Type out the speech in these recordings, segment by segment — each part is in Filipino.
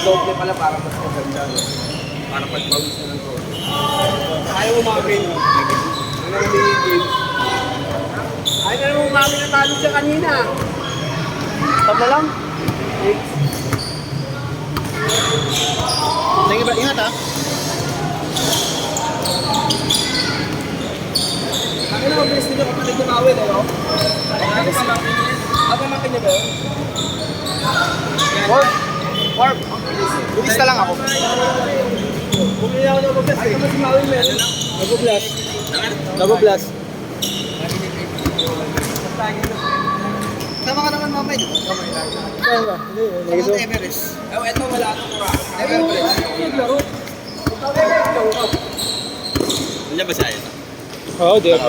naka-doble pala para mas maganda. No? Para pag-pawis na ng to. Ayaw umamin. Ano naman yung game? Ayaw na naman umamin na talo siya kanina. Stop na lang. Sige ba? Ingat ha. Ano naman bilis nito kapag nagkumawin, ano? Pamakin niya ba yun? Warp. Budista lang ako. Bumili ako ng mag-blast eh. Mas mawin mo yan. Nag-blast. Nag-blast. Tama ka naman mamay. Kamay lang. Saan ba? Tama sa Everest. Oh, eto wala akong Everest. Nandiyan ba siya yun? Oo, di ako.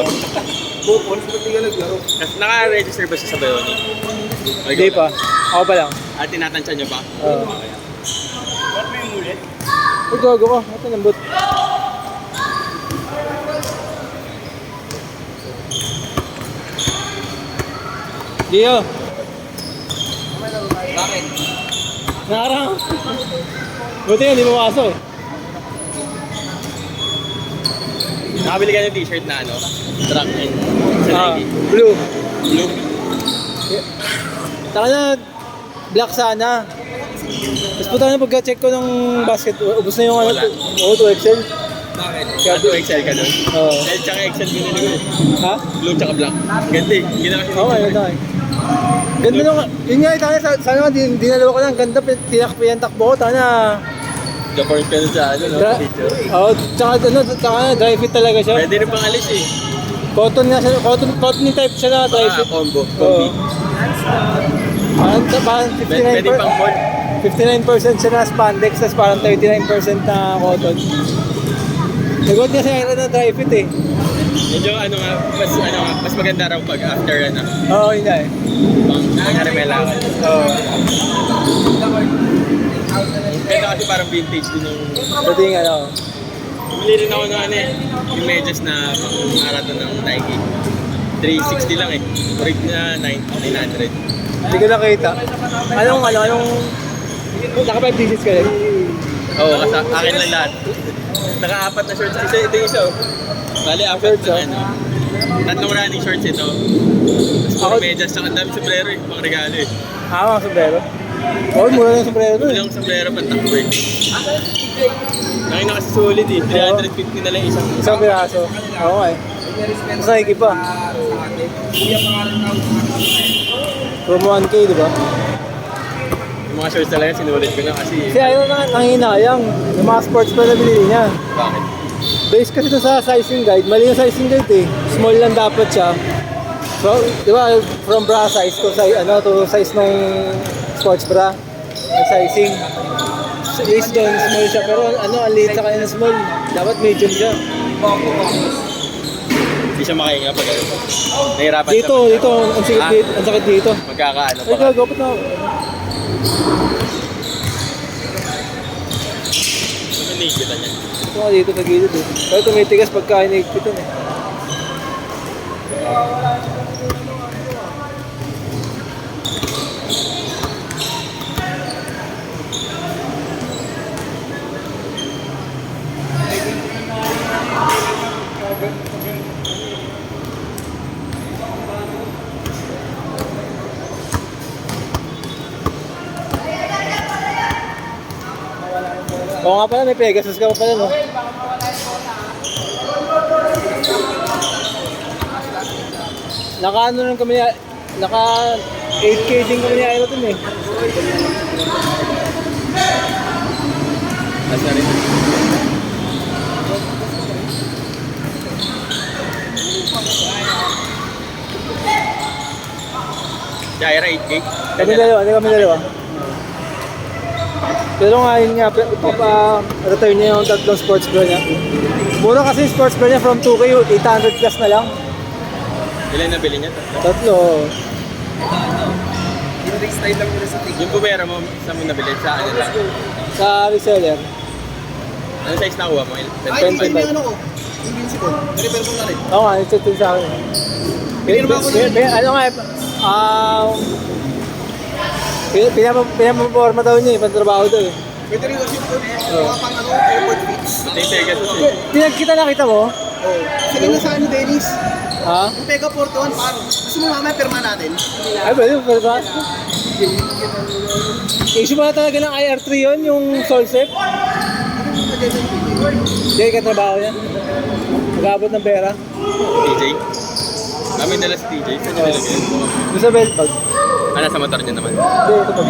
Bukol, ba't di ka naglaro? Naka-register ba siya sa Bayoni? Hindi pa. Ako pa lang. At tinatansya niyo pa? Oo. Ba't may mulit? Uy, gago ka. Ito lambot. Gio. Bakit? Nakarang. Buti nga, hindi mawasok eh. Nakabili ka ng t-shirt na ano? Track and sa Nike. Blue. Blue. Taka na, black sana. Tapos puta na pagka-check ko ng basket, ubos na yung ano, Wala. 2XL. Bakit? Kaya 2XL ka nun? Oo. Dahil tsaka XL binili ko eh. Ha? Blue tsaka black. Ganda eh. Hindi na kasi Oo, ayun na eh. Ganda nung, yun nga, sana nga, dinalawa ko lang, ganda, tinakpihan takbo ko, tana. Japort ka nun sa ano, no? Picture. Oo, tsaka dry fit talaga siya. Pwede rin pang alis eh. Cotton nga siya, cotton yung type siya na dry fit. Combo. Oo. Combi. Parang Pwede pang mall. 59% siya na spandex, tapos parang 39% na cotton. Nagod nga siya na dry fit eh. Medyo ano nga, mas maganda raw pag after ano. Oo, yun nga eh. Pang karamela ka. Oo. Kaya kasi parang vintage din yung... Pati nga ano. Bumili rin ako ng ano eh. Yung medyas na pang marathon ng Nike. 360 lang eh. Rig na 900. Hindi ko nakita. Anong... Naka 5 digits ka rin? Oo, kasi akin lang lahat. Naka-apat na shorts kasi ito yung isa oh. Bali, apat Shorts, na oh. ano. Tatlong running shorts ito. Tapos puro medyas, saka ang dami sombrero eh. Pang regalo eh. Mga sombrero? Oo, mura lang yung sombrero doon. Bumili akong sombrero pang takbo eh. Ngayon na kasi sulit eh. 350 na lang isang. Isang piraso. Oo nga eh. Mas Nike pa. Kuya pangalan tao. Promo 1K, di ba? Yung mga shorts talaga sinulit ko na kasi Kasi ayaw na nanginayang. Yung mga sports bra na binili niya. bakit? Based kasi doon sa sizing guide, mali yung sizing guide eh. Small lang dapat siya. So, di ba, from bra size to size, to size ng sports bra, yung sizing. Based doon, small siya. Pero ang liit sa kanya na small. Dapat medium siya. Hindi siya makahinga pag ano. Nahirapan Dito, ang sakit dito. Ang sakit dito. Magkakaano Ay, pa. gagawin na. Ano nakikita niya? Ito nga dito sa gilid eh. Pero tumitigas pagka hinigpitan eh. Oo nga pala, may Pegasus ka pa pala, no? Naka-ano lang kami, naka 8K din kami ni Aeroton eh. Tapos na rin. Jaira 8K. Kami dalawa. Pero nga yun nga, return niya yung tatlong sports bra niya. Mura kasi yung sports bra niya from 2K, 800 plus na lang. Ilan nabili niya? Tatlo. Yung style lang muna sa tingin. Yung bumera mo, saan mo nabili? Sa ano lang? Sa reseller. Ano size nakuha mo? Ay, yung ano ko. Invincible. Repair mo na rin. Oo nga, ito sa akin. Ano nga, pinamaporma daw niya eh, pantrabaho daw eh. Pwede rin kasi ito, mga pang ano, airport fix. Ito yung Pegasus eh. Kita nakita mo? Oh. Sige na sa ano, Dennis. Ha? Yung Pega Porton, par. Gusto mo mamaya pirma natin? Ay, pwede ba? Issue ba talaga ng IR3 yun, yung Solsec? Hindi, katrabaho yan. Mag-abot ng pera. TJ. Kami nila si TJ. Saan nyo nilagay? Doon sa belt bag. Ah, nasa motor niya naman. Hindi, ito pag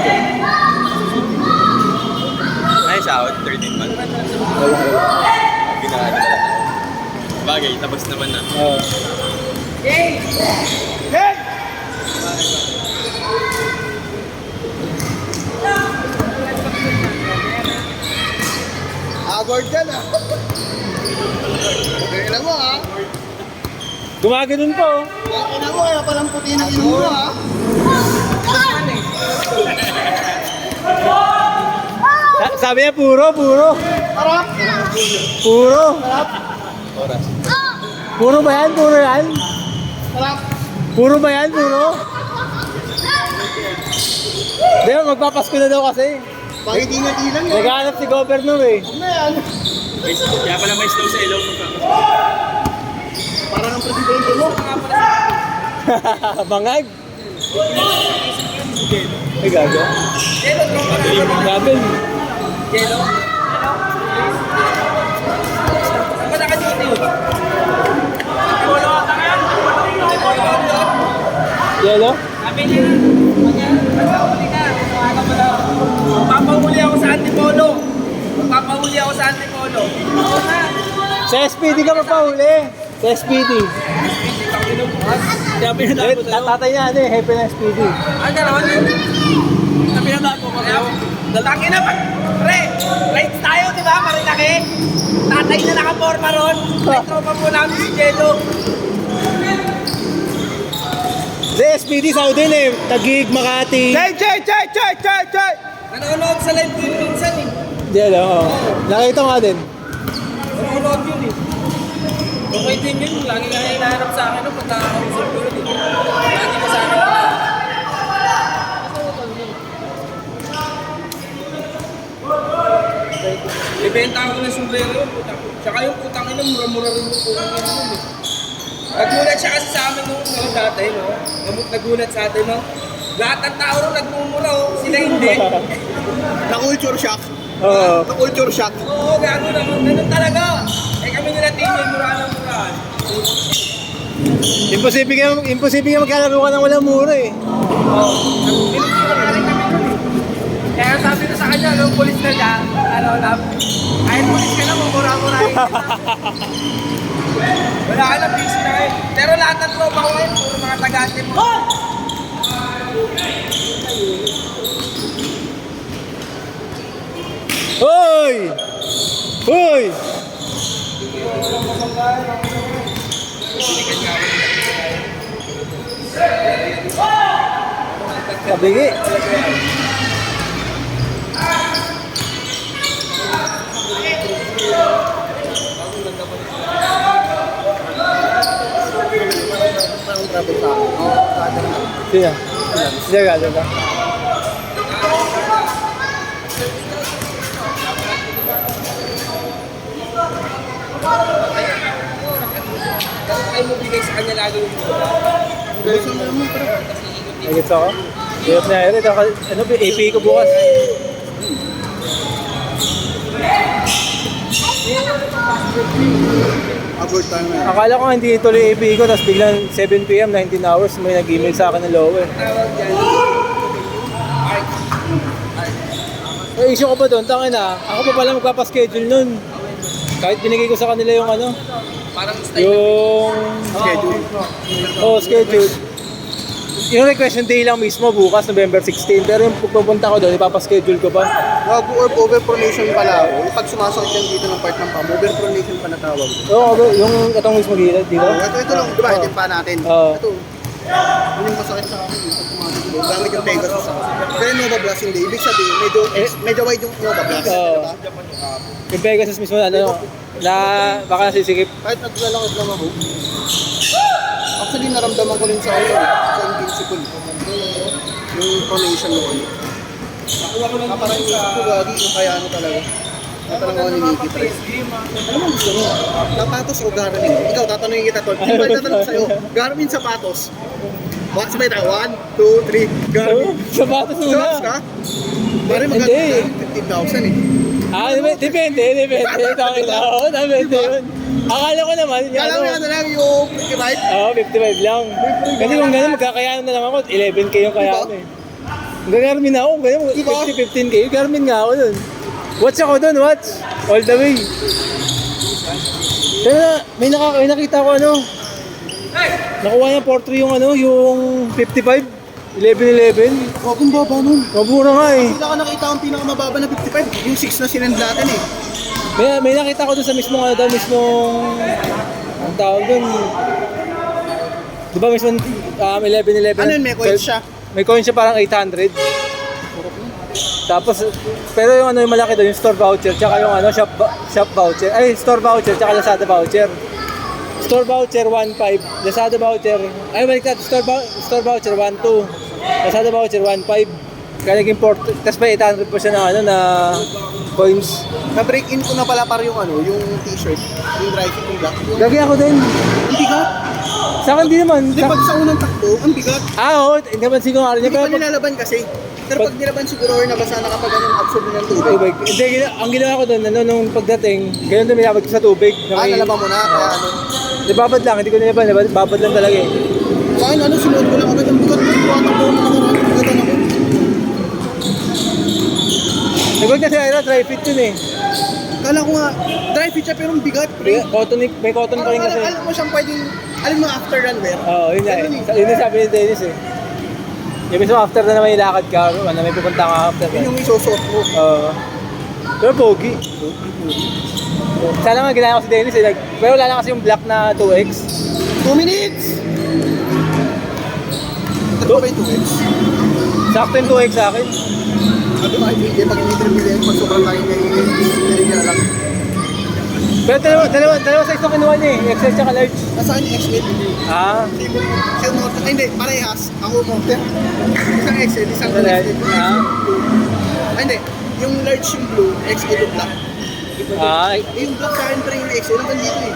Ay, sahod. 13 months. Ginagawa nila. Bagay, tapos naman na. Oo. Agord ka na. Kailan mo ha? Gumaganon pa oh. Kailan mo, kaya palang puti ng ino mo ha? Sabi niya puro. Harap! Puro. Oras. Puro ba yan? Harap! Puro ba yan? Hindi, magpapasko na daw kasi. Bakit ingat-ilang yan? Naghahanap si Governor eh. Ano na yan? Kaya pala may snow sa ilaw. Parang ang presidente mo. Bangag. Ay, gago. Gabin. Yelo? Magpapahuli ako sa Antipolo. Magpapahuli ako sa Antipolo. Sa SPD ka magpahuli. Sa SPD. Kaya pinadaan ko sa'yo. Tatay niya, hepe ng SPD. Ay, gano'n yun. Kaya pinadaan ko sa'yo. Lalaki na pag... Pre, rights tayo, di ba? Marinaki. Tatay na nakaporma ron. May tropa po namin si Jello. Sa SPD, Saudi eh. Taguig, Makati. Chay! Nanonood sa live ko yun minsan eh. Yelo, oo. Nakita mo nga din. Nanonood yun eh. Okay din yun. Lagi nga hinahanap sa akin nung pagkakausap ko yun eh. Lagi ko sa akin. Ibenta ako ng sombrero yun. Tsaka yung putang ina, mura-mura rin yung putang ina yun eh. Nagulat siya kasi sa amin nung dati, no? Nagulat sa atin, no? Lahat ng tao rin nagmumura, oh. Sila hindi. Na-culture shock. Oo. Na-culture shock. Oo, gago naman. Ganun talaga. Eh kami nila team, may mura ng mura. Imposible ka magkalaro ka ng walang mura eh. Kaya sabi ko sa kanya, nung pulis na siya, kahit pulis ka na, mumura-murahin ka. Wala ka na, busy na kayo. Pero lahat ng tropa ko ngayon, puro mga taga-ate mo. Hoy! Hoy! Kabigi. Sige. Sige, gado ka. Ay mo bigay sa kanya lagi yung mura. Nagits ako. Hirap na hirap. Ano, AP ko bukas. Agord tayo na. Akala ko hindi tuloy AP ko, tapos biglang 7 PM, 19 hours, may nag-email sa akin ng lower. Tawag dyan. May issue ko pa doon, tangin na. Ako pa pala magpapaschedule nun. Kahit binigay ko sa kanila yung ano, Parang style. yung Schedule. schedule. Yung requestion day lang mismo bukas, November 16. Pero yung pupunta ko doon, ipapaschedule ko pa. Wag overpronation pala ako. Pag sumasakit yan dito ng part ng pam, overpronation pa natawag. Oo, yung itong mismo gilid dito. Ito lang, di ba? Ito yung pa natin. Oo. Ito. Yun yung masakit sa akin. Pag tumatakbo. Gamit yung Pegasus sa akin. Pero yung Nova Blast hindi. Ibig sabihin, medyo wide yung Nova Blast. Oo. Diba? Yung Pegasus mismo, ano, na baka nasisikip. Kahit naglalakad lang ako. Actually, naramdaman ko rin sa ano, sa invincible. Yung pronation mo ano. ako ng Parang sa... ito gagi kung kaya ano talaga. Tatanong ako ni Nicky, pre. Ano mo gusto mo? Sapatos o Garmin? Ikaw, tatanungin kita, Tol. Hindi ba tatanong sa'yo? Garmin sapatos. Sabay tayo, 1, 2, 3, Garmin. Sapatos muna. Sapatos ka? Pare, magkano Hindi. ka? 15,000 eh. Ah, depende. Tangin na. Oo, depende yun. Akala ko naman, yung Kala mo ano lang yung pretty right? Oo, 55 lang. Kasi kung gano'n, magkakayanan na lang ako. 11K yung kayaan eh. Garmin ako, kung gano'n, Diba? 15K. Garmin nga ako dun. Watch ako dun, watch. All the way. Pero may nakita ko ano. Nakuha niya 4-3 yung ano, yung 55. 11-11. Huwag kong baba nun. Mabura nga eh. Hindi ka nakita ang pinakamababa na 55. Yung 6 na sinend natin eh. May nakita ko dun sa mismong ano daw, mismong ang tawag dun. Di ba mismong 11-11? Ano yun, may coin siya? May coin siya parang 800. Tapos, pero yung ano yung malaki doon, yung store voucher, tsaka yung ano, shop voucher. Ay, store voucher, tsaka Lazada voucher. Store voucher 1.5, Lazada voucher. Ay, baliktad, store voucher 1.2, Lazada voucher 1.5. Kaya naging 4, tapos may 800 pa siya na ano na coins. Na-break in ko na pala para yung ano, yung t-shirt. Yung dry fit, yung black. Yung Gagi ako din. ang bigat. Sa akin di naman. Hindi, pag sa unang takbo, ang bigat. Oo, hindi naman siguro nga rin. Hindi Pero pa nilalaban kasi. Pero pag nilaban siguro or nabasa na kapag anong absorb ng tubig. tubig. Hindi, ang ginawa ko doon, ano, nung pagdating, ganyan din minabad ko sa tubig. Nalaban mo na, kaya ano. Di babad lang, hindi ko nilaban, babad lang talaga eh. Sa akin, ano, sinuot ko lang agad ang bigat. Tumatakbo na nakaraan. Bigat ako. Nagod kasi ayun, dry fit yun eh. Kala ko nga, dry fit siya pero ang bigat, pre. May cotton pa rin kasi. Alam mo siyang pwedeng, alam mo after run wear. Oo, yun nga eh. Ganun eh. Yun yung sabi ni Dennis eh. Yung mismo after na naman ilakad ka, ano, may pupunta ka after Yun ka. yung isusot mo. Oo. Pero pogi. Sana nga ginaya ko si Dennis eh. Pero wala na kasi yung black na 2X. 2 minutes! Ito ba yung 2x? Sakto yung 2X sa akin. Sabi ko, ay, pag hindi tribili, pag sobrang laki kayo, hindi na lang. Pero dalawa size na kinuha niya eh. XL tsaka large. Nasa akin yung XL. Ah. Siya mo, hindi, parehas. Ako mountain. Isang XL, isang Large. XL. Ah. Ay, hindi. Yung large yung blue, XL yung black. Ah. Yung black sa akin pa rin yung XL, hanggang dito eh.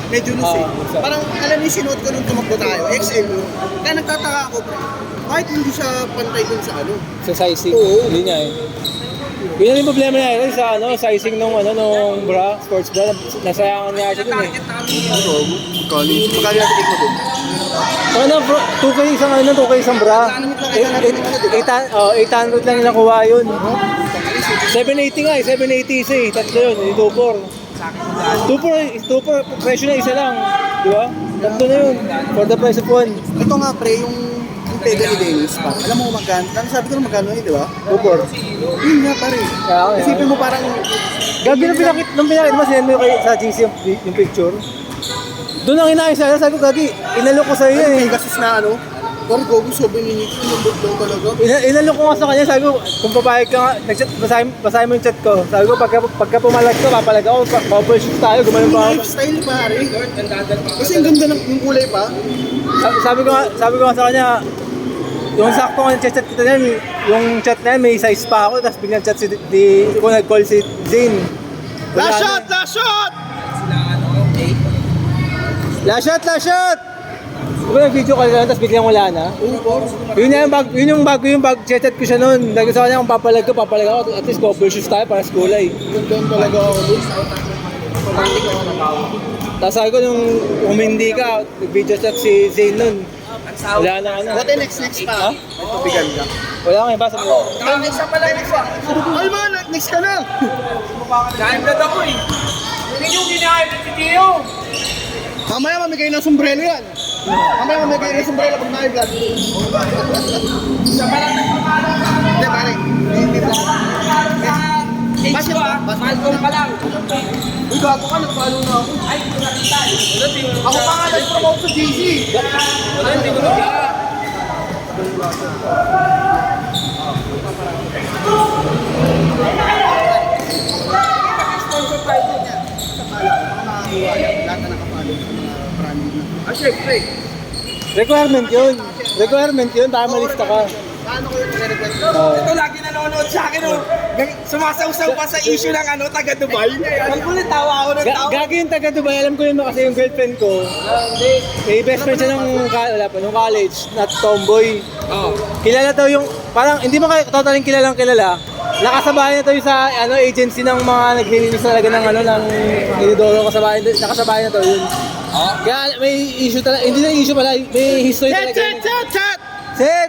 Medyo loose eh. Ah, Parang alam niyo, sinuot ko nung tumakbo tayo, XL yun. Kaya nagtataka ako, pre. Bakit hindi siya pantay dun sa ano? Sa sizing. Oo. Hindi niya eh. Yun yung problema niya eh, sa ano, sizing nung ano nung bra, sports bra, nasayangan niya siya dun eh. Magkano natin mo dun? So ano, 2K isang ano, 2K isang bra. 800 lang yung nakuha yun. 780 nga eh, 780 isa eh, tatlo yun, yung 2.4. 2.4, presyo na isa lang, di ba? Tatlo na yun, for the price of one. Ito nga, pre, yung pega ni Dennis pa. Alam mo kung magkano? Sabi ko na magkano yun, di ba? 2.4. Yun nga, pare. Kaya ako Isipin mo parang... Gagi nung pinakit mo, sinend mo sa GC yung picture. Doon ang inayos sa'yo, sabi ko, Gagi, inalok ko sa'yo yan eh. Pegasus na ano? Parang gogo, sobrang ninito yung butlaw talaga. Inalok ko nga sa kanya, sabi ko, kung papayag ka nga, basahin mo yung chat ko. Sabi ko, pagka pumalag ka, papalag ako, bubble shoot tayo, gumanon pa ako. Lifestyle, pare. Kasi ang ganda ng yung kulay pa. Sabi ko nga sa kanya, yung sakto nga chat kita niyan, yung chat na yan, may size pa ako, tapos biglang chat ko nag-call si Zane. Last shot! Last shot! Last shot! Last shot! Diba yung video call lang, tapos biglang wala na? Yun yung bag chat ko siya noon. Dahil sa kanya, kung papalag ako, at least couple shoes tayo para sa kulay. Ganda talaga ako dun. Tapos sabi ko, nung umindi ka, nag-video chat si Zane nun. Wala na ano. What next pa? Ito, bigan ka. Wala nga, basta mo. Next pa lang next pa. Alma, next ka na! Dahil blood ako eh. Hindi yung ginahit si Gio. Mamaya mamigay ng sombrero yan. Mamaya mamigay ng sombrero pag na-vlog. Hindi, pare. Hindi ba? Age ko ah, Malcolm pa lang. Uy, gago ka, nagpalo na ako. Ay, hindi ko nakita eh. Ako pa nga nag-promote sa GC. Ano, hindi ko nakita. Sponsor tayo din yan. Sa pala, mga nakakuha yan. Lahat na nakapalo sa mga branding. Ah, syempre. Requirement yun, para malista ka. Paano ko yung nire-request? Ito lagi nanonood sa akin, oh. Sumasaw-saw pa sa issue ng ano, taga Dubai. Ang kulit, tawa ako ng tawa. Gagi yung taga Dubai, alam ko yun kasi yung girlfriend ko. May best friend siya nung college, na tomboy. Oh. Kilala daw yung, parang hindi mo kayo totaling kilalang kilala. Nakasabayan na to yung sa agency ng mga naglilinis talaga ng ng inidoro kasabayan, nakasabayan na to yun. Kaya may issue talaga, hindi na issue pala, may history talaga. Chat! Set!